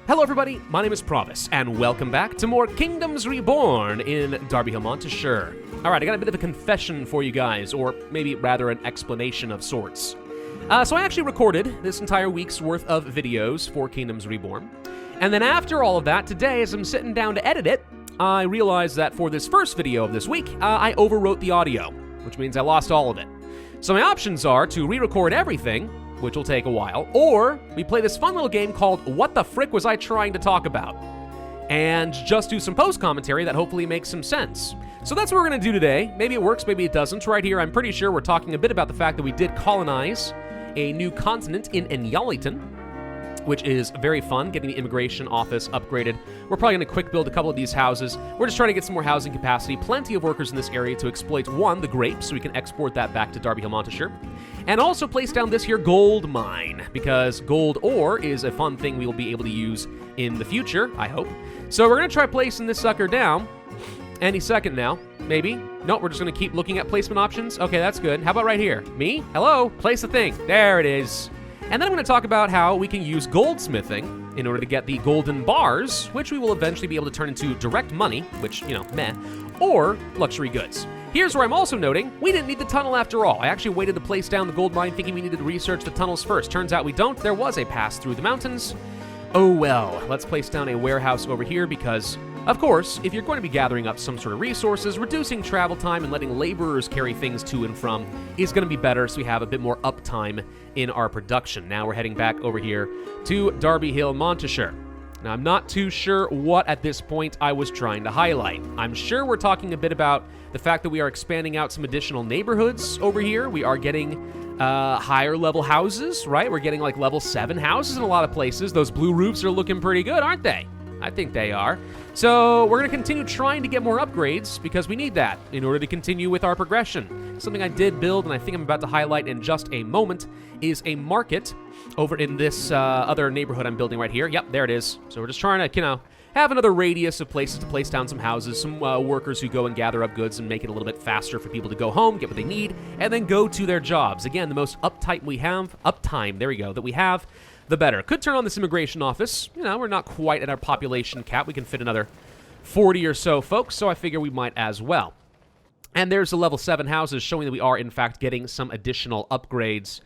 Hello everybody, my name is Pravus, and welcome back to more Kingdoms Reborn in Darbyhillmontishire. Alright, I got a bit of a confession for you guys, or maybe rather an explanation of sorts. So I actually recorded this entire week's worth of videos for Kingdoms Reborn, and then after all of that, today as I'm sitting down to edit it, I realized that for this first video of this week, I overwrote the audio, which means I lost all of it. So my options are to re-record everything, which will take a while, or we play this fun little game called What the Frick Was I Trying to Talk About? And just do some post-commentary that hopefully makes some sense. So that's what we're going to do today. Maybe it works, maybe it doesn't. Right here, I'm pretty sure we're talking a bit about the fact that we did colonize a new continent in Enyaliton, which is very fun, getting the immigration office upgraded. We're probably going to quick build a couple of these houses. We're just trying to get some more housing capacity, plenty of workers in this area to exploit, one, the grapes, so we can export that back to Darbyhillmontishire, and also place down this here gold mine, because gold ore is a fun thing we will be able to use in the future, I hope. So we're going to try placing this sucker down any second now, maybe. Nope, we're just going to keep looking at placement options. Okay, that's good. How about right here? Me? Hello? Place the thing. There it is. And then I'm going to talk about how we can use goldsmithing in order to get the golden bars, which we will eventually be able to turn into direct money, which, you know, meh, or luxury goods. Here's where I'm also noting, we didn't need the tunnel after all. I actually waited to place down the gold mine thinking we needed to research the tunnels first. Turns out we don't. There was a pass through the mountains. Oh well, let's place down a warehouse over here because, of course, if you're going to be gathering up some sort of resources, reducing travel time and letting laborers carry things to and from is going to be better so we have a bit more uptime in our production. Now we're heading back over here to Darbyhillmontishire. Now I'm not too sure what at this point I was trying to highlight. I'm sure we're talking a bit about the fact that we are expanding out some additional neighborhoods over here. We are getting higher level houses, right? We're getting like level 7 houses in a lot of places. Those blue roofs are looking pretty good, aren't they? I think they are. So we're going to continue trying to get more upgrades because we need that in order to continue with our progression. Something I did build and I think I'm about to highlight in just a moment is a market over in this other neighborhood I'm building right here. Yep, there it is. So we're just trying to, you know, have another radius of places to place down some houses, some workers who go and gather up goods and make it a little bit faster for people to go home, get what they need, and then go to their jobs. Again, the most uptime we have, that we have, the better. Could turn on this immigration office. You know, we're not quite at our population cap. We can fit another 40 or so folks, so I figure we might as well. And there's the level 7 houses showing that we are, in fact, getting some additional upgrades,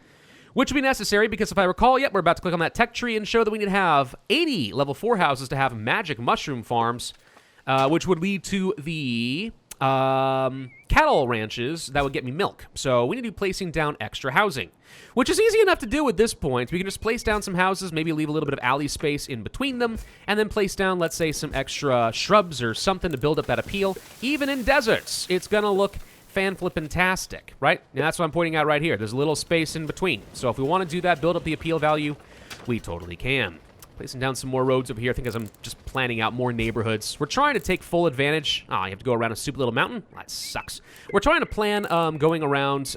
which will be necessary because if I recall, yep, we're about to click on that tech tree and show that we need to have 80 level 4 houses to have magic mushroom farms, which would lead to the cattle ranches that would get me milk. So we need to be placing down extra housing, which is easy enough to do at this point. We can just place down some houses, maybe leave a little bit of alley space in between them, and then place down, let's say, some extra shrubs or something to build up that appeal. Even in deserts, it's going to look fan-flippin-tastic, right? And that's what I'm pointing out right here. There's a little space in between. So if we want to do that, build up the appeal value, we totally can. Placing down some more roads over here. I think as I'm just planning out more neighborhoods. We're trying to take full advantage. Oh, you have to go around a stupid little mountain? That sucks. We're trying to plan going around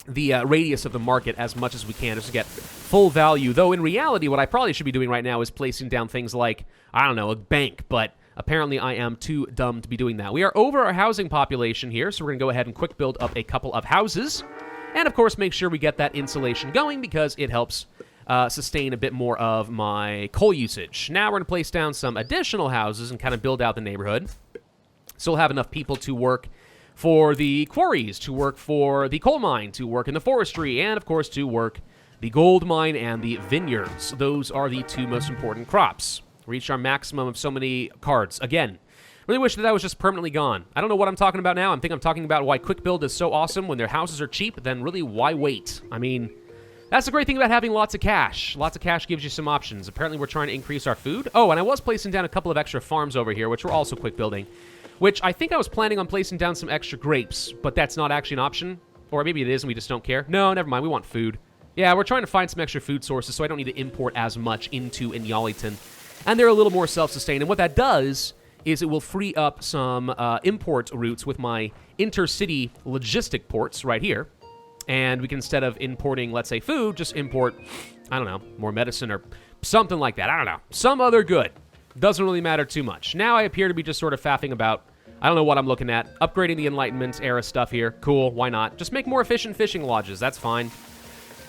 the radius of the market as much as we can just to get full value. Though in reality, what I probably should be doing right now is placing down things like, I don't know, a bank, but apparently I am too dumb to be doing that. We are over our housing population here, so we're going to go ahead and quick build up a couple of houses. And of course, make sure we get that insulation going because it helps sustain a bit more of my coal usage. Now we're going to place down some additional houses and kind of build out the neighborhood. So we'll have enough people to work for the quarries, to work for the coal mine, to work in the forestry, and of course to work the gold mine and the vineyards. Those are the two most important crops. Reach our maximum of so many cards. Again, really wish that was just permanently gone. I don't know what I'm talking about now. I think I'm talking about why quick build is so awesome when their houses are cheap, then really why wait? I mean, that's the great thing about having lots of cash. Lots of cash gives you some options. Apparently we're trying to increase our food. Oh, and I was placing down a couple of extra farms over here, which were also quick building, which I think I was planning on placing down some extra grapes, but that's not actually an option. Or maybe it is and we just don't care. No, never mind. We want food. Yeah, we're trying to find some extra food sources so I don't need to import as much into Enyaliton. And they're a little more self-sustained. And what that does is it will free up some import routes with my intercity logistic ports right here. And we can, instead of importing, let's say, food, just import, I don't know, more medicine or something like that. I don't know. Some other good. Doesn't really matter too much. Now I appear to be just sort of faffing about, I don't know what I'm looking at. Upgrading the Enlightenment era stuff here. Cool, why not? Just make more efficient fishing lodges. That's fine.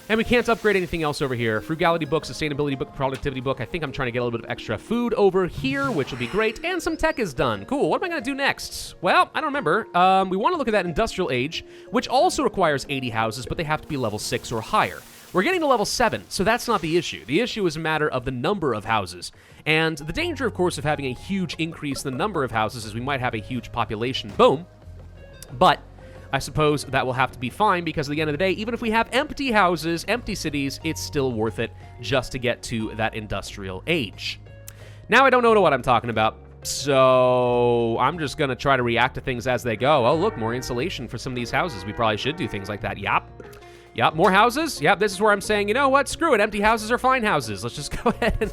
And we can't upgrade anything else over here. Frugality book, sustainability book, productivity book. I think I'm trying to get a little bit of extra food over here, which will be great. And some tech is done. Cool. What am I going to do next? Well, I don't remember. We want to look at that industrial age, which also requires 80 houses, but they have to be level 6 or higher. We're getting to level 7, so that's not the issue. The issue is a matter of the number of houses. And the danger, of course, of having a huge increase in the number of houses is we might have a huge population boom. But I suppose that will have to be fine because at the end of the day, even if we have empty houses, empty cities, it's still worth it just to get to that industrial age. Now I don't know what I'm talking about, so I'm just going to try to react to things as they go. Oh, look, more insulation for some of these houses. We probably should do things like that. Yep, more houses. Yep, this is where I'm saying, you know what, screw it. Empty houses are fine houses. Let's just go ahead and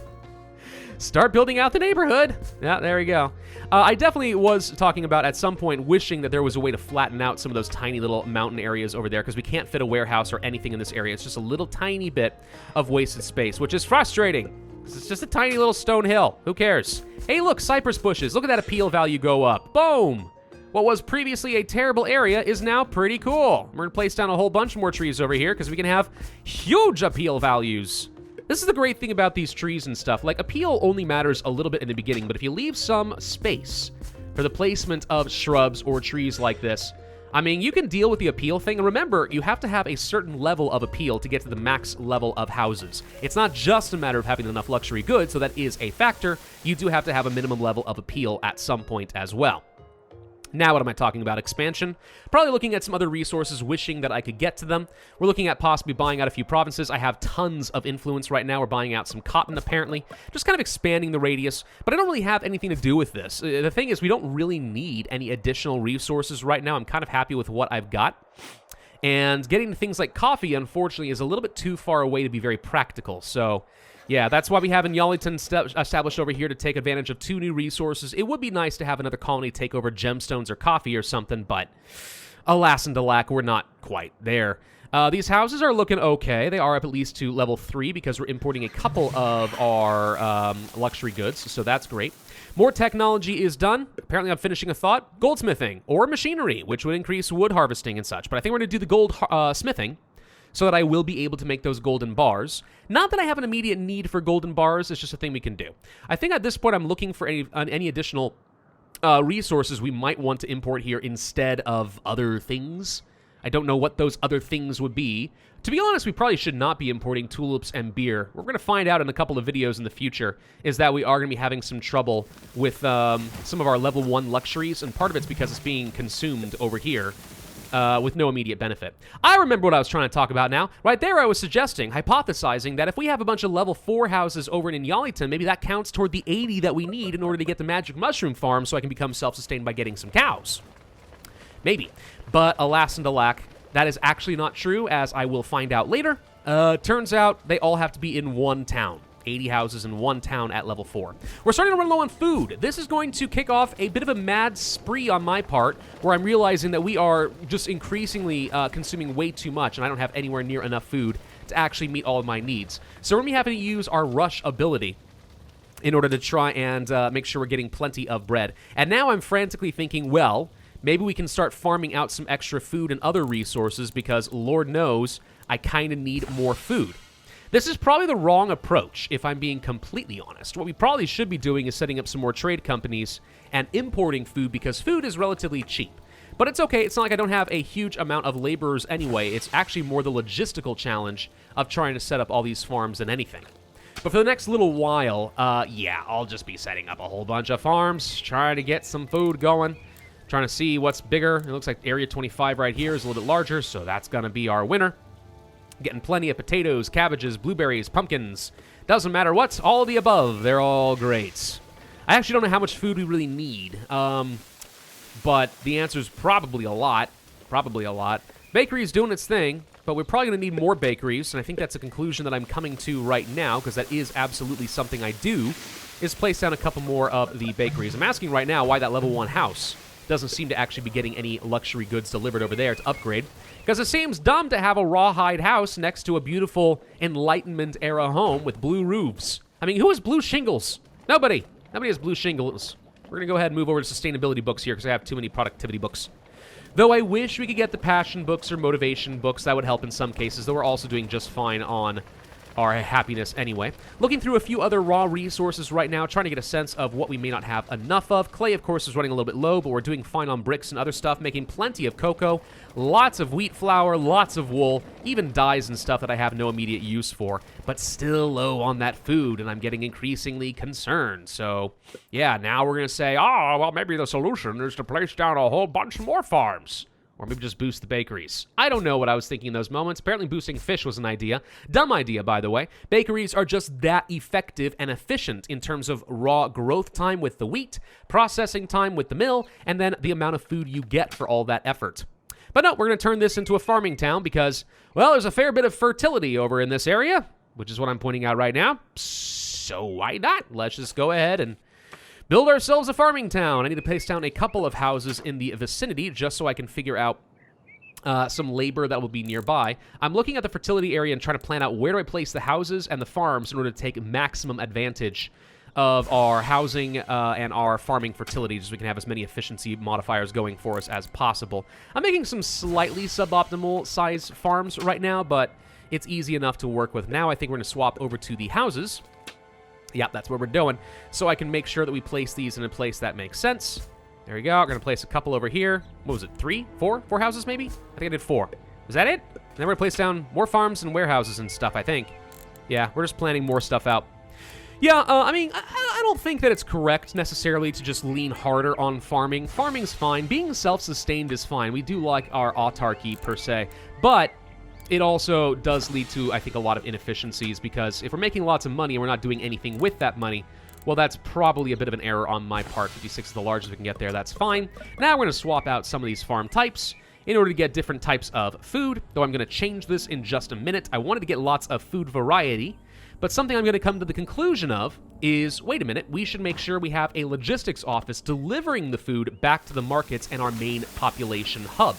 start building out the neighborhood. Yeah, there we go. I definitely was talking about at some point wishing that there was a way to flatten out some of those tiny little mountain areas over there because we can't fit a warehouse or anything in this area. It's just a little tiny bit of wasted space, which is frustrating. It's just a tiny little stone hill. Who cares? Hey, look, cypress bushes. Look at that appeal value go up. Boom. What was previously a terrible area is now pretty cool. We're going to place down a whole bunch more trees over here because we can have huge appeal values. This is the great thing about these trees and stuff. Like, appeal only matters a little bit in the beginning, but if you leave some space for the placement of shrubs or trees like this, I mean, you can deal with the appeal thing. And remember, you have to have a certain level of appeal to get to the max level of houses. It's not just a matter of having enough luxury goods, so that is a factor. You do have to have a minimum level of appeal at some point as well. Now, what am I talking about? Expansion. Probably looking at some other resources, wishing that I could get to them. We're looking at possibly buying out a few provinces. I have tons of influence right now. We're buying out some cotton, apparently. Just kind of expanding the radius. But I don't really have anything to do with this. The thing is, we don't really need any additional resources right now. I'm kind of happy with what I've got. And getting to things like coffee, unfortunately, is a little bit too far away to be very practical. So yeah, that's why we have Inyalitan established over here to take advantage of 2 new resources. It would be nice to have another colony take over gemstones or coffee or something, but alas and alack, we're not quite there. These houses are looking okay. They are up at least to level 3 because we're importing a couple of our luxury goods, so that's great. More technology is done. Apparently I'm finishing a thought. Goldsmithing or machinery, which would increase wood harvesting and such. But I think we're going to do the gold smithing, so that I will be able to make those golden bars. Not that I have an immediate need for golden bars, it's just a thing we can do. I think at this point I'm looking for any additional resources we might want to import here instead of other things. I don't know what those other things would be. To be honest, we probably should not be importing tulips and beer. What we're going to find out in a couple of videos in the future is that we are going to be having some trouble with some of our level 1 luxuries, and part of it's because it's being consumed over here. With no immediate benefit. I remember what I was trying to talk about now. Right there I was suggesting, hypothesizing, that if we have a bunch of level 4 houses over in Inyalitan, maybe that counts toward the 80 that we need in order to get the magic mushroom farm so I can become self-sustained by getting some cows. Maybe. But alas and alack, that is actually not true, as I will find out later. Turns out they all have to be in one town. 80 houses in one town at level 4. We're starting to run low on food. This is going to kick off a bit of a mad spree on my part, where I'm realizing that we are just increasingly consuming way too much, and I don't have anywhere near enough food to actually meet all of my needs. So we're going to be having to use our rush ability in order to try and make sure we're getting plenty of bread. And now I'm frantically thinking, well, maybe we can start farming out some extra food and other resources because, Lord knows, I kind of need more food. This is probably the wrong approach, if I'm being completely honest. What we probably should be doing is setting up some more trade companies and importing food, because food is relatively cheap. But it's okay, it's not like I don't have a huge amount of laborers anyway. It's actually more the logistical challenge of trying to set up all these farms than anything. But for the next little while, yeah, I'll just be setting up a whole bunch of farms, trying to get some food going, trying to see what's bigger. It looks like Area 25 right here is a little bit larger, so that's going to be our winner. Getting plenty of potatoes, cabbages, blueberries, pumpkins. Doesn't matter what, all of the above. They're all great. I actually don't know how much food we really need. But the answer is probably a lot. Probably a lot. Bakery's doing its thing, but we're probably going to need more bakeries, and I think that's a conclusion that I'm coming to right now, because that is absolutely something I do, is place down a couple more of the bakeries. I'm asking right now why that level 1 house doesn't seem to actually be getting any luxury goods delivered over there to upgrade. Because it seems dumb to have a rawhide house next to a beautiful Enlightenment-era home with blue roofs. I mean, who has blue shingles? Nobody. Nobody has blue shingles. We're going to go ahead and move over to sustainability books here because I have too many productivity books. Though I wish we could get the passion books or motivation books. That would help in some cases, though we're also doing just fine on our happiness anyway. Looking through a few other raw resources right now, trying to get a sense of what we may not have enough of. Clay, of course, is running a little bit low, but we're doing fine on bricks and other stuff, making plenty of cocoa, lots of wheat flour, lots of wool, even dyes and stuff that I have no immediate use for, but still low on that food, and I'm getting increasingly concerned. So, yeah, now we're going to say, oh, well, maybe the solution is to place down a whole bunch more farms. Or maybe just boost the bakeries. I don't know what I was thinking in those moments. Apparently boosting fish was an idea. Dumb idea, by the way. Bakeries are just that effective and efficient in terms of raw growth time with the wheat, processing time with the mill, and then the amount of food you get for all that effort. But no, we're going to turn this into a farming town because, well, there's a fair bit of fertility over in this area, which is what I'm pointing out right now. So why not? Let's just go ahead and build ourselves a farming town. I need to place down a couple of houses in the vicinity just so I can figure out some labor that will be nearby. I'm looking at the fertility area and trying to plan out where do I place the houses and the farms in order to take maximum advantage of our housing and our farming fertility, just so we can have as many efficiency modifiers going for us as possible. I'm making some slightly suboptimal size farms right now, but it's easy enough to work with. Now I think we're going to swap over to the houses. Yep, that's what we're doing. So I can make sure that we place these in a place that makes sense. There we go. We're going to place a couple over here. What was it? 3? 4? 4 houses, maybe? I think I did 4. Was that it? And then we're going to place down more farms and warehouses and stuff, I think. Yeah, we're just planning more stuff out. Yeah, I mean, I don't think that it's correct necessarily to just lean harder on farming. Farming's fine. Being self-sustained is fine. We do like our autarky, per se. But it also does lead to, I think, a lot of inefficiencies, because if we're making lots of money and we're not doing anything with that money, well, that's probably a bit of an error on my part. 56 is the largest we can get there. That's fine. Now we're going to swap out some of these farm types in order to get different types of food, though I'm going to change this in just a minute. I wanted to get lots of food variety, but something I'm going to come to the conclusion of is, wait a minute, we should make sure we have a logistics office delivering the food back to the markets and our main population hub.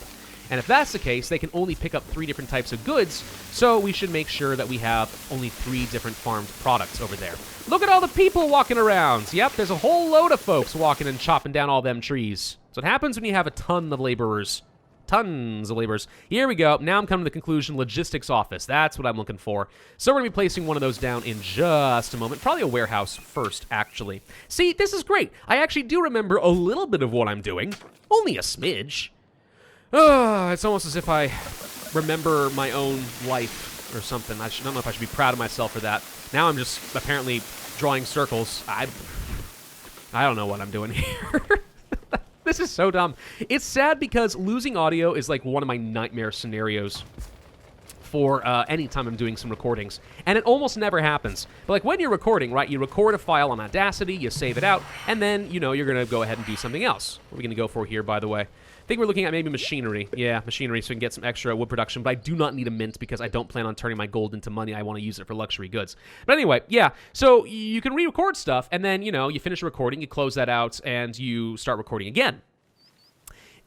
And if that's the case, they can only pick up 3 different types of goods, so we should make sure that we have only 3 different farmed products over there. Look at all the people walking around. Yep, there's a whole load of folks walking and chopping down all them trees. So what happens when you have a ton of laborers. Tons of laborers. Here we go. Now I'm coming to the conclusion, logistics office. That's what I'm looking for. So we're going to be placing one of those down in just a moment. Probably a warehouse first, actually. See, this is great. I actually do remember a little bit of what I'm doing. Only a smidge. It's almost as if I remember my own life or something. I don't know if I should be proud of myself for that. Now I'm just apparently drawing circles. I don't know what I'm doing here. This is so dumb. It's sad because losing audio is like one of my nightmare scenarios for any time I'm doing some recordings. And it almost never happens. But like when you're recording, right, you record a file on Audacity, you save it out, and then, you know, you're going to go ahead and do something else. What are we going to go for here, by the way? I think we're looking at maybe machinery. Yeah, machinery, so we can get some extra wood production. But I do not need a mint because I don't plan on turning my gold into money. I want to use it for luxury goods. But anyway, yeah. So you can re-record stuff, and then, you know, you finish recording, you close that out, and you start recording again.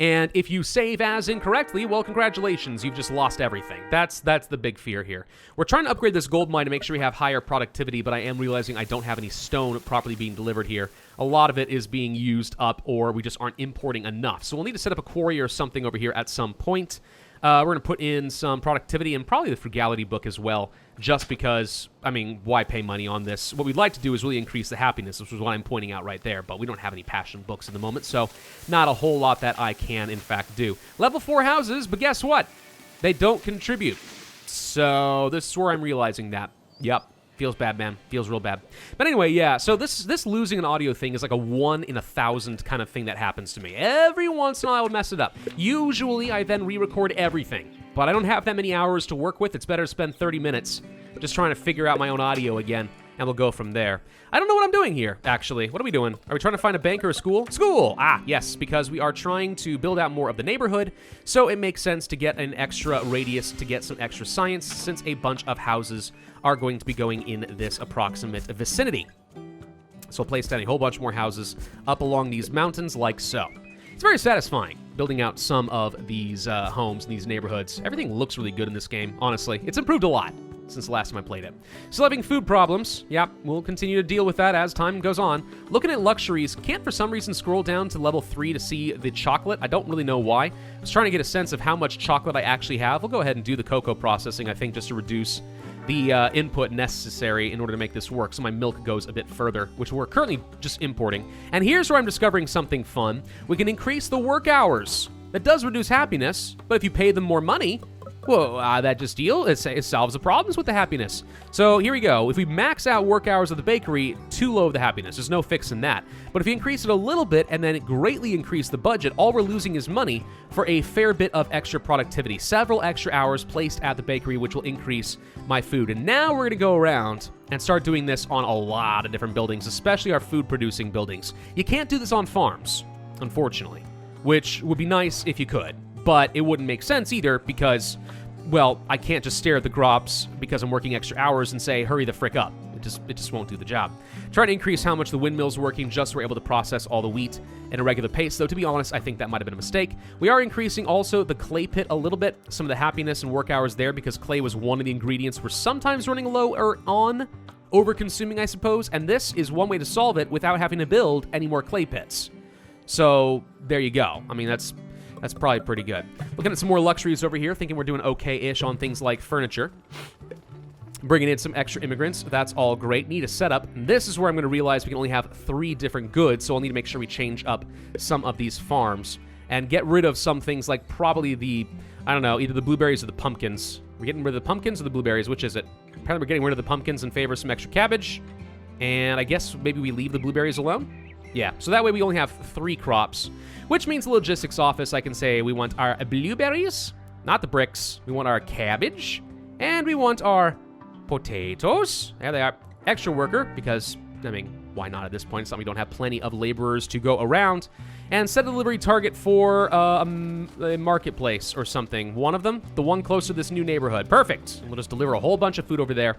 And if you save as incorrectly, well, congratulations, you've just lost everything. That's the big fear here. We're trying to upgrade this gold mine to make sure we have higher productivity, but I am realizing I don't have any stone properly being delivered here. A lot of it is being used up, or we just aren't importing enough. So we'll need to set up a quarry or something over here at some point. We're going to put in some productivity and probably the frugality book as well, just because, I mean, why pay money on this? What we'd like to do is really increase the happiness, which is what I'm pointing out right there, but we don't have any passion books at the moment, so not a whole lot that I can, in fact, do. Level 4 houses, but guess what? They don't contribute. So this is where I'm realizing that. Yep. Feels bad, man. Feels real bad. But anyway, yeah, so this losing an audio thing is like a 1 in 1,000 kind of thing that happens to me. Every once in a while I would mess it up. Usually I then re-record everything, but I don't have that many hours to work with. It's better to spend 30 minutes just trying to figure out my own audio again, and we'll go from there. I don't know what I'm doing here, actually. What are we doing? Are we trying to find a bank or a school? School! Ah, yes, because we are trying to build out more of the neighborhood, so it makes sense to get an extra radius to get some extra science, since a bunch of houses are going to be going in this approximate vicinity. So I'll place down a whole bunch more houses up along these mountains like so. It's very satisfying building out some of these homes in these neighborhoods. Everything looks really good in this game, honestly. It's improved a lot. since the last time I played it. Still having food problems. Yeah, we'll continue to deal with that as time goes on. Looking at luxuries, can't for some reason scroll down to level 3 to see the chocolate. I don't really know why. I was trying to get a sense of how much chocolate I actually have. We'll go ahead and do the cocoa processing, I think, just to reduce the input necessary in order to make this work, so my milk goes a bit further, which we're currently just importing. And here's where I'm discovering something fun. We can increase the work hours. That does reduce happiness, but if you pay them more money, well, that just it solves the problems with the happiness. So here we go. If we max out work hours of the bakery, too low of the happiness. There's no fixing that. But if you increase it a little bit and then greatly increase the budget, all we're losing is money for a fair bit of extra productivity. Several extra hours placed at the bakery, which will increase my food. And now we're going to go around and start doing this on a lot of different buildings, especially our food-producing buildings. You can't do this on farms, unfortunately, which would be nice if you could. But it wouldn't make sense either because, well, I can't just stare at the crops because I'm working extra hours and say, hurry the frick up. It just won't do the job. Trying to increase how much the windmill's working just so we're able to process all the wheat at a regular pace, though to be honest, I think that might have been a mistake. We are increasing also the clay pit a little bit, some of the happiness and work hours there because clay was one of the ingredients we're sometimes running low or on, over-consuming, I suppose, and this is one way to solve it without having to build any more clay pits. So there you go. I mean, that's probably pretty good. Looking at some more luxuries over here, thinking we're doing okay-ish on things like furniture. Bringing in some extra immigrants. That's all great. Need a setup. And this is where I'm going to realize we can only have 3 different goods, so I'll need to make sure we change up some of these farms and get rid of some things like probably the, I don't know, either the blueberries or the pumpkins. We're getting rid of the pumpkins or the blueberries? Which is it? Apparently we're getting rid of the pumpkins in favor of some extra cabbage. And I guess maybe we leave the blueberries alone? Yeah, so that way we only have 3 crops, which means the logistics office, I can say we want our blueberries, not the bricks. We want our cabbage, and we want our potatoes. There they are. Extra worker, because, I mean, why not at this point? It's not we don't have plenty of laborers to go around. And set a delivery target for a marketplace or something. One of them, the one close to this new neighborhood. Perfect. We'll just deliver a whole bunch of food over there.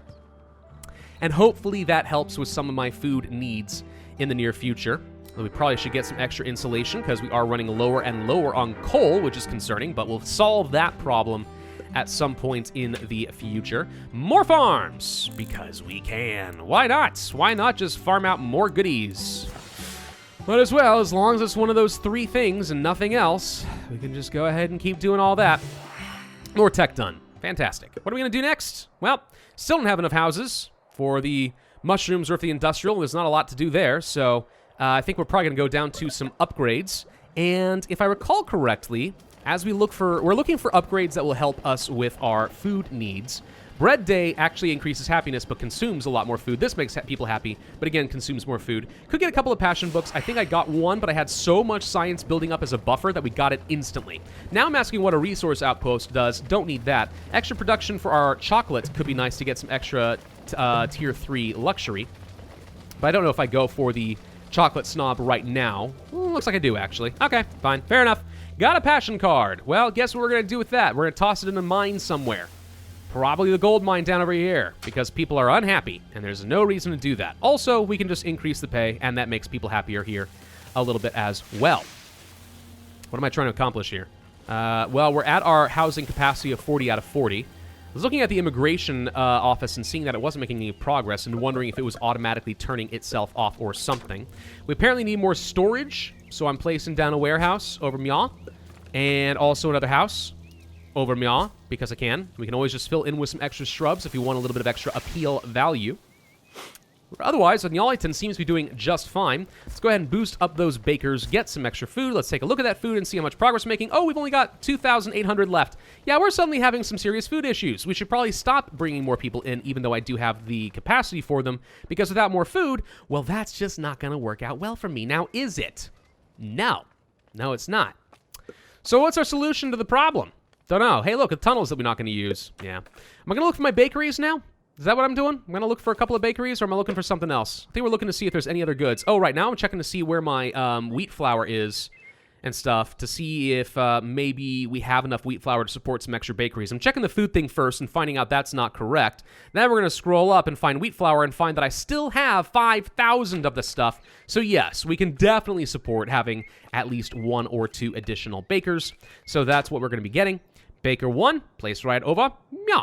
And hopefully that helps with some of my food needs in the near future. We probably should get some extra insulation because we are running lower and lower on coal, which is concerning, but we'll solve that problem at some point in the future. More farms, because we can. Why not? Why not just farm out more goodies? But as well, as long as it's one of those 3 things and nothing else, we can just go ahead and keep doing all that. More tech done. Fantastic. What are we going to do next? Well, still don't have enough houses for the mushrooms or for the industrial. There's not a lot to do there, so I think we're probably going to go down to some upgrades. And if I recall correctly, as we're looking for upgrades that will help us with our food needs. Bread Day actually increases happiness, but consumes a lot more food. This makes people happy, but again, consumes more food. Could get a couple of passion books. I think I got one, but I had so much science building up as a buffer that we got it instantly. Now I'm asking what a resource outpost does. Don't need that. Extra production for our chocolate could be nice to get some extra tier 3 luxury. But I don't know if I go for the chocolate snob right now. Looks like I do, actually. Okay, fine. Fair enough. Got a passion card. Well, guess what we're going to do with that? We're going to toss it in a mine somewhere. Probably the gold mine down over here, because people are unhappy, and there's no reason to do that. Also, we can just increase the pay, and that makes people happier here a little bit as well. What am I trying to accomplish here? Well, we're at our housing capacity of 40 out of 40. I was looking at the immigration office and seeing that it wasn't making any progress and wondering if it was automatically turning itself off or something. We apparently need more storage, so I'm placing down a warehouse over Mya, and also another house over Mya, because I can. We can always just fill in with some extra shrubs if you want a little bit of extra appeal value. Otherwise, Nyaliton seems to be doing just fine. Let's go ahead and boost up those bakers, get some extra food. Let's take a look at that food and see how much progress we're making. Oh, we've only got 2,800 left. Yeah, we're suddenly having some serious food issues. We should probably stop bringing more people in, even though I do have the capacity for them, because without more food, well, that's just not going to work out well for me. Now, is it? No. No, it's not. So what's our solution to the problem? Don't know. Hey, look, the tunnels that we're not going to use. Yeah. Am I going to look for my bakeries now? Is that what I'm doing? I'm going to look for a couple of bakeries, or am I looking for something else? I think we're looking to see if there's any other goods. Oh, right now I'm checking to see where my wheat flour is and stuff, to see if maybe we have enough wheat flour to support some extra bakeries. I'm checking the food thing first and finding out that's not correct. Then we're going to scroll up and find wheat flour and find that I still have 5,000 of the stuff. So yes, we can definitely support having at least 1 or 2 additional bakers. So that's what we're going to be getting. Baker 1, placed right over. Yeah.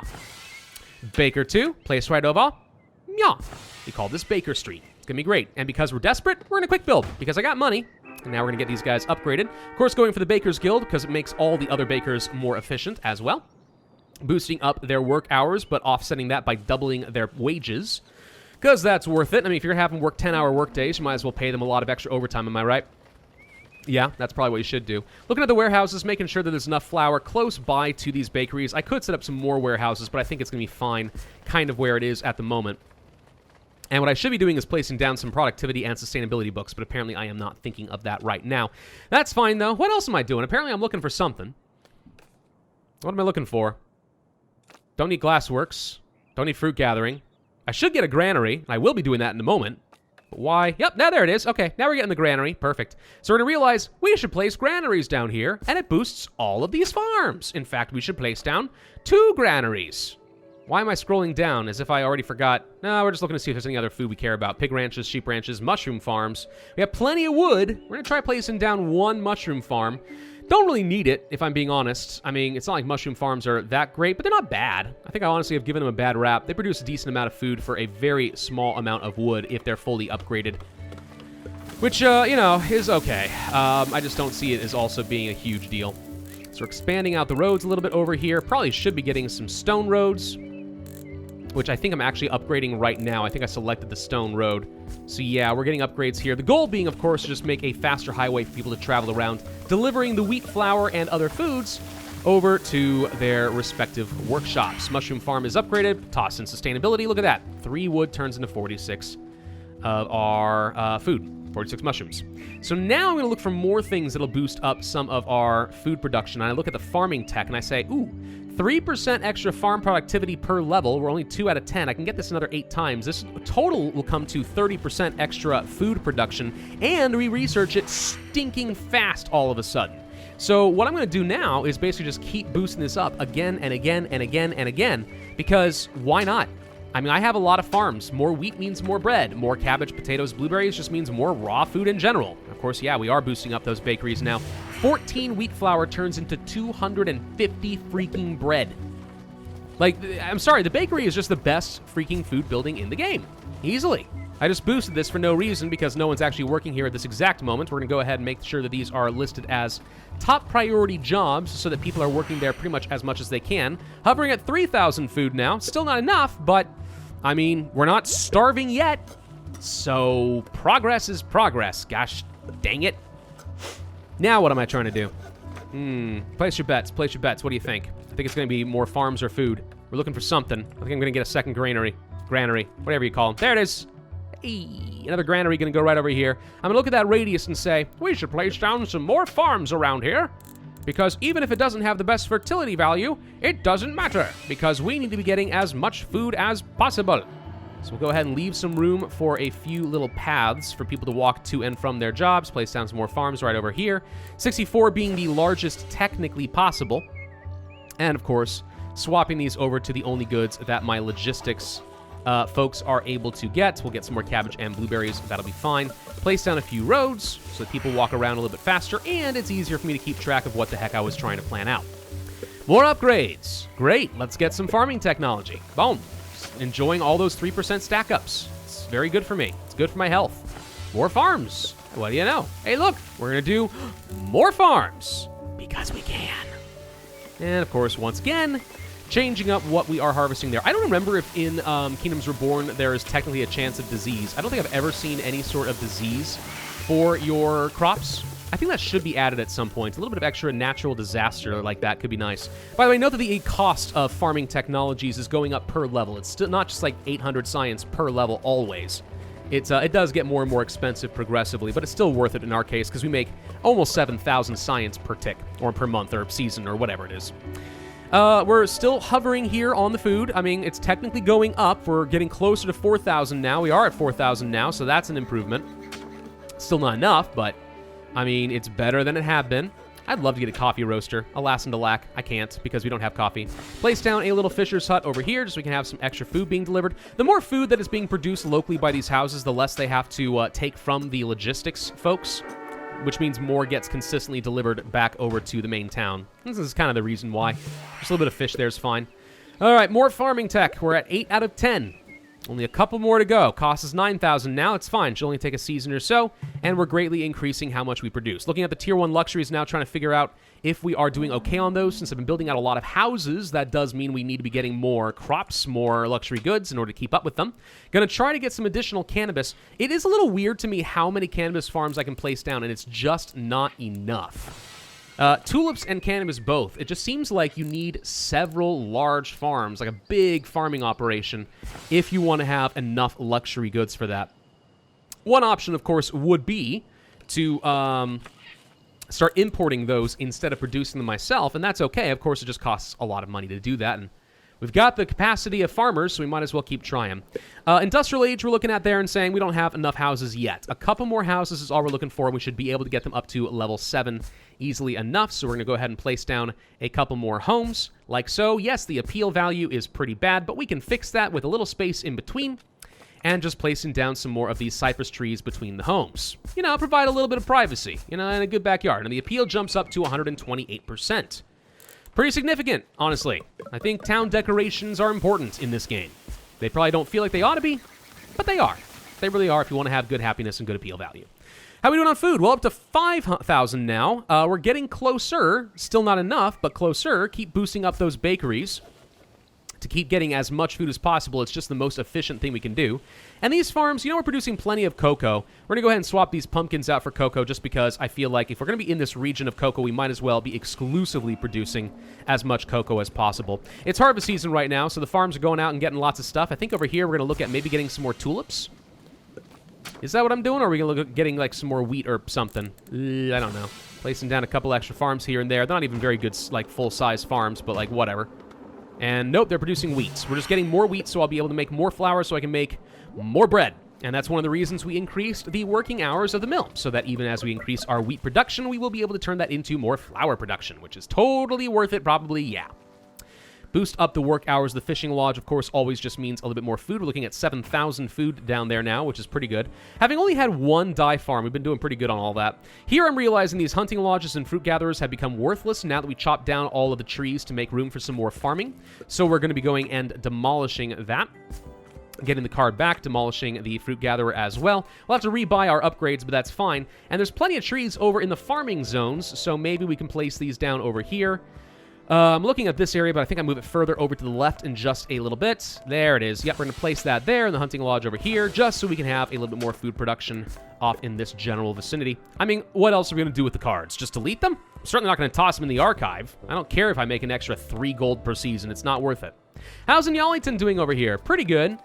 Baker 2, place right over. Yeah. We call this Baker Street. It's going to be great. And because we're desperate, we're going to quick build because I got money. And now we're going to get these guys upgraded. Of course, going for the Bakers Guild because it makes all the other bakers more efficient as well. Boosting up their work hours, but offsetting that by doubling their wages. Because that's worth it. I mean, if you're having work 10-hour work days, you might as well pay them a lot of extra overtime, am I right? Yeah, that's probably what you should do. Looking at the warehouses, making sure that there's enough flour close by to these bakeries. I could set up some more warehouses, but I think it's going to be fine kind of where it is at the moment. And what I should be doing is placing down some productivity and sustainability books, but apparently I am not thinking of that right now. That's fine, though. What else am I doing? Apparently I'm looking for something. What am I looking for? Don't need glassworks. Don't need fruit gathering. I should get a granary. I will be doing that in a moment. But why? Yep, now there it is. Okay, now we're getting the granary. Perfect. So we're going to realize we should place granaries down here, and it boosts all of these farms. In fact, we should place down 2 granaries. Why am I scrolling down as if I already forgot? No, we're just looking to see if there's any other food we care about. Pig ranches, sheep ranches, mushroom farms. We have plenty of wood. We're going to try placing down 1 mushroom farm. Don't really need it, if I'm being honest. I mean, it's not like mushroom farms are that great, but they're not bad. I think I honestly have given them a bad rap. They produce a decent amount of food for a very small amount of wood if they're fully upgraded. Which, you know, is okay. I just don't see it as also being a huge deal. So we're expanding out the roads a little bit over here. Probably should be getting some stone roads, which I think I'm actually upgrading right now. I think I selected the stone road. So yeah, we're getting upgrades here. The goal being, of course, to just make a faster highway for people to travel around, delivering the wheat, flour, and other foods over to their respective workshops. Mushroom farm is upgraded. Toss in sustainability. Look at that. 3 wood turns into 46 of our food. 46 mushrooms. So now I'm going to look for more things that'll boost up some of our food production. And I look at the farming tech and I say, ooh, 3% extra farm productivity per level. We're only 2 out of 10. I can get this another 8 times. This total will come to 30% extra food production, and we research it stinking fast all of a sudden. So what I'm going to do now is basically just keep boosting this up again and again and again and again, because why not? I mean, I have a lot of farms. More wheat means more bread. More cabbage, potatoes, blueberries just means more raw food in general. Of course, yeah, we are boosting up those bakeries now. 14 wheat flour turns into 250 freaking bread. Like, I'm sorry, the bakery is just the best freaking food building in the game. Easily. I just boosted this for no reason because no one's actually working here at this exact moment. We're going to go ahead and make sure that these are listed as top priority jobs so that people are working there pretty much as much as they can. Hovering at 3,000 food now. Still not enough, but, I mean, we're not starving yet. So, progress is progress. Gosh dang it. Now what am I trying to do? Place your bets. Place your bets. What do you think? I think it's going to be more farms or food. We're looking for something. I think I'm going to get a second granary, whatever you call them. There it is. Hey, another granary going to go right over here. I'm going to look at that radius and say, we should place down some more farms around here. Because even if it doesn't have the best fertility value, it doesn't matter. Because we need to be getting as much food as possible. So we'll go ahead and leave some room for a few little paths for people to walk to and from their jobs. Place down some more farms right over here. 64 being the largest technically possible. And of course, swapping these over to the only goods that my logistics folks are able to get. We'll get some more cabbage and blueberries. That'll be fine. Place down a few roads so that people walk around a little bit faster, and it's easier for me to keep track of what the heck I was trying to plan out. More upgrades. Great. Let's get some farming technology. Boom. Enjoying all those 3% stack ups. It's very good for me. It's good for my health. More farms. What do you know? Hey, look, we're going to do more farms because we can. And of course, once again, changing up what we are harvesting there. I don't remember if in Kingdoms Reborn there is technically a chance of disease. I don't think I've ever seen any sort of disease for your crops. I think that should be added at some point. A little bit of extra natural disaster like that could be nice. By the way, note that the cost of farming technologies is going up per level. It's still not just like 800 science per level always. It does get more and more expensive progressively, but it's still worth it in our case because we make almost 7,000 science per tick, or per month, or season, or whatever it is. We're still hovering here on the food. I mean, it's technically going up. We're getting closer to 4,000 now. We are at 4,000 now, so that's an improvement. Still not enough, but I mean, it's better than it had been. I'd love to get a coffee roaster. Alas and alack, I can't because we don't have coffee. Place down a little fisher's hut over here just so we can have some extra food being delivered. The more food that is being produced locally by these houses, the less they have to take from the logistics folks, which means more gets consistently delivered back over to the main town. This is kind of the reason why. Just a little bit of fish there is fine. All right, more farming tech. We're at 8 out of 10. Only a couple more to go. Cost us 9,000 now. It's fine. Should only take a season or so, and we're greatly increasing how much we produce. Looking at the Tier 1 luxuries now, trying to figure out if we are doing okay on those. Since I've been building out a lot of houses, that does mean we need to be getting more crops, more luxury goods in order to keep up with them. Gonna try to get some additional cannabis. It is a little weird to me how many cannabis farms I can place down, and it's just not enough. Tulips and cannabis both. It just seems like you need several large farms, like a big farming operation, if you want to have enough luxury goods for that. One option, of course, would be to start importing those instead of producing them myself, and that's okay. Of course, it just costs a lot of money to do that, and we've got the capacity of farmers, so we might as well keep trying. Industrial age, we're looking at there and saying we don't have enough houses yet. A couple more houses is all we're looking for, and we should be able to get them up to level 7 easily enough, so we're going to go ahead and place down a couple more homes, like so. Yes, the appeal value is pretty bad, but we can fix that with a little space in between, and just placing down some more of these cypress trees between the homes. You know, provide a little bit of privacy, you know, and a good backyard. And the appeal jumps up to 128%. Pretty significant, honestly. I think town decorations are important in this game. They probably don't feel like they ought to be, but they are. They really are if you want to have good happiness and good appeal value. How are we doing on food? Well, up to 5,000 now. We're getting closer. Still not enough, but closer. Keep boosting up those bakeries to keep getting as much food as possible. It's just the most efficient thing we can do. And these farms, you know, we're producing plenty of cocoa. We're going to go ahead and swap these pumpkins out for cocoa just because I feel like if we're going to be in this region of cocoa, we might as well be exclusively producing as much cocoa as possible. It's harvest season right now, so the farms are going out and getting lots of stuff. I think over here we're going to look at maybe getting some more tulips. Is that what I'm doing, or are we going to look at getting like some more wheat or something? I don't know. Placing down a couple extra farms here and there. They're not even very good, like, full-size farms, but, like, whatever. And nope, they're producing wheat. We're just getting more wheat, so I'll be able to make more flour so I can make more bread. And that's one of the reasons we increased the working hours of the mill, so that even as we increase our wheat production, we will be able to turn that into more flour production, which is totally worth it, probably, yeah. Boost up the work hours. The fishing lodge, of course, always just means a little bit more food. We're looking at 7,000 food down there now, which is pretty good. Having only had one dye farm, we've been doing pretty good on all that. Here I'm realizing these hunting lodges and fruit gatherers have become worthless now that we chopped down all of the trees to make room for some more farming. So we're going to be going and demolishing that. Getting the card back, demolishing the fruit gatherer as well. We'll have to rebuy our upgrades, but that's fine. And there's plenty of trees over in the farming zones, so maybe we can place these down over here. I'm looking at this area, but I think I move it further over to the left in just a little bit. There it is. Yep, we're going to place that there in the hunting lodge over here, just so we can have a little bit more food production off in this general vicinity. I mean, what else are we going to do with the cards? Just delete them? I'm certainly not going to toss them in the archive. I don't care if I make an extra 3 gold per season. It's not worth it. How's Nyallington doing over here? Pretty good.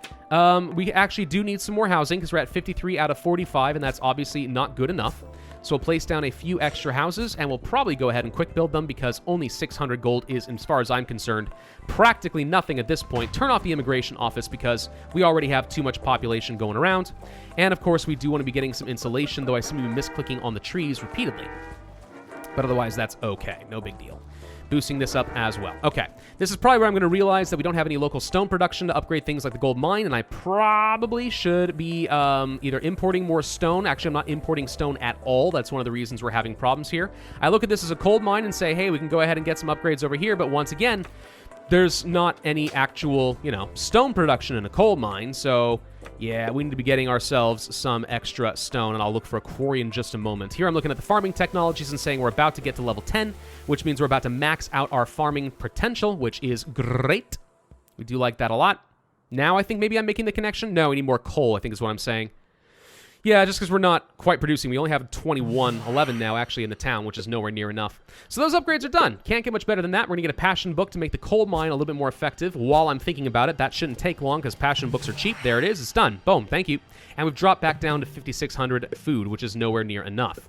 We actually do need some more housing because we're at 53 out of 45, and that's obviously not good enough. So we'll place down a few extra houses, and we'll probably go ahead and quick build them because only 600 gold is, as far as I'm concerned, practically nothing at this point. Turn off the immigration office because we already have too much population going around. And, of course, we do want to be getting some insulation, though I seem to be misclicking on the trees repeatedly. But otherwise, that's okay. No big deal. Boosting this up as well. Okay, this is probably where I'm going to realize that we don't have any local stone production to upgrade things like the gold mine, and I probably should be either importing more stone. Actually, I'm not importing stone at all. That's one of the reasons we're having problems here. I look at this as a coal mine and say, hey, we can go ahead and get some upgrades over here, but once again, there's not any actual, you know, stone production in a coal mine, so yeah, we need to be getting ourselves some extra stone, and I'll look for a quarry in just a moment. Here I'm looking at the farming technologies and saying we're about to get to level 10, which means we're about to max out our farming potential, which is great. We do like that a lot. Now I think maybe I'm making the connection. No, we need more coal, I think is what I'm saying. Yeah, just because we're not quite producing. We only have 11 now, actually, in the town, which is nowhere near enough. So those upgrades are done. Can't get much better than that. We're going to get a passion book to make the coal mine a little bit more effective while I'm thinking about it. That shouldn't take long because passion books are cheap. There it is. It's done. Boom. Thank you. And we've dropped back down to 5,600 food, which is nowhere near enough.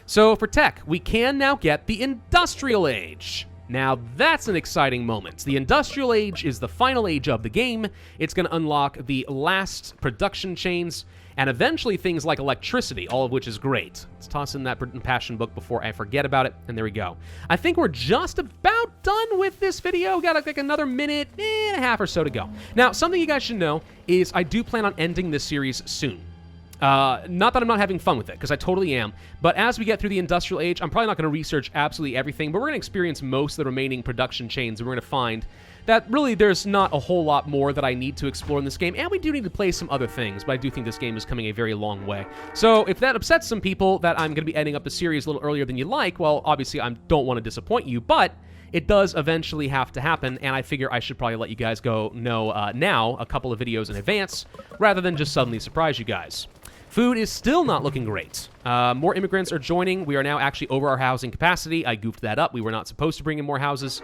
So for tech, we can now get the Industrial Age. Now, that's an exciting moment. The Industrial Age is the final age of the game. It's going to unlock the last production chains and eventually things like electricity, all of which is great. Let's toss in that passion book before I forget about it, and there we go. I think we're just about done with this video. Got like another minute and a half or so to go. Now, something you guys should know is I do plan on ending this series soon. Not that I'm not having fun with it, because I totally am, but as we get through the Industrial Age, I'm probably not going to research absolutely everything, but we're going to experience most of the remaining production chains, and we're going to find that really there's not a whole lot more that I need to explore in this game, and we do need to play some other things, but I do think this game is coming a very long way. So if that upsets some people that I'm going to be ending up the series a little earlier than you like, well, obviously I don't want to disappoint you, but it does eventually have to happen, and I figure I should probably let you guys go know now, a couple of videos in advance, rather than just suddenly surprise you guys. Food is still not looking great. More immigrants are joining. We are now actually over our housing capacity. I goofed that up. We were not supposed to bring in more houses.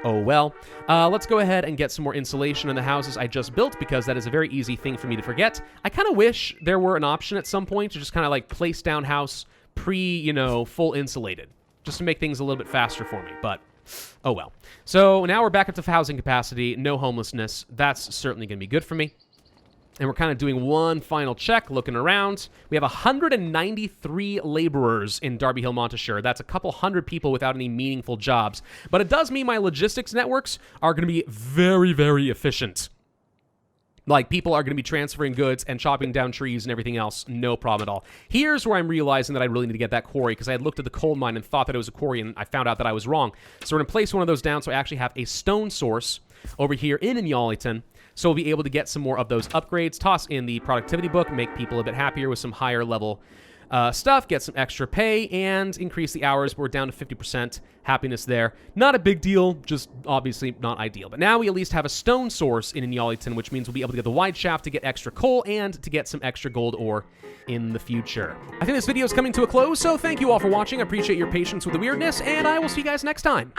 Oh well. Let's go ahead and get some more insulation in the houses I just built, because that is a very easy thing for me to forget. I kind of wish there were an option at some point to just kind of like place down house full insulated, just to make things a little bit faster for me, but oh well. So now we're back up to housing capacity, no homelessness. That's certainly going to be good for me. And we're kind of doing one final check, looking around. We have 193 laborers in Darbyhillmontishire. That's a couple hundred people without any meaningful jobs. But it does mean my logistics networks are going to be very, very efficient. Like, people are going to be transferring goods and chopping down trees and everything else, no problem at all. Here's where I'm realizing that I really need to get that quarry, because I had looked at the coal mine and thought that it was a quarry, and I found out that I was wrong. So we're going to place one of those down so I actually have a stone source over here in Inyaliton. So we'll be able to get some more of those upgrades, toss in the productivity book, make people a bit happier with some higher level stuff, get some extra pay, and increase the hours. We're down to 50% happiness there. Not a big deal, just obviously not ideal. But now we at least have a stone source in Inyaliton, which means we'll be able to get the wide shaft to get extra coal and to get some extra gold ore in the future. I think this video is coming to a close, so thank you all for watching. I appreciate your patience with the weirdness, and I will see you guys next time.